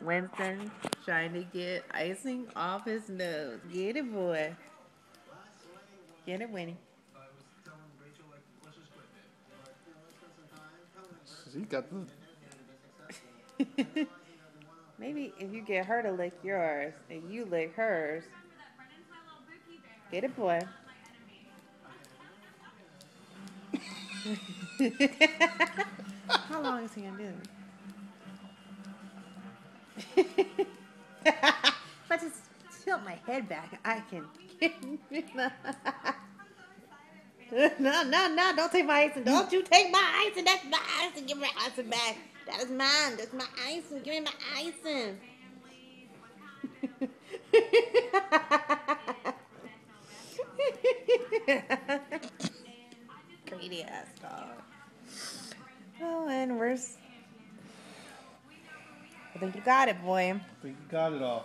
Winston trying to get icing off his nose. Get it, boy. Get it, Winnie. She got the. Maybe if you get her to lick yours and you lick hers. Get it, boy. How long is he gonna do it? If I just tilt my head back, I can. No, don't take my icing. Don't you take my icing. That's my icing. Give me my icing back. That is mine. That's my icing. Give me my icing. Greedy ass dog. Oh, and I think you got it, boy. I think you got it all.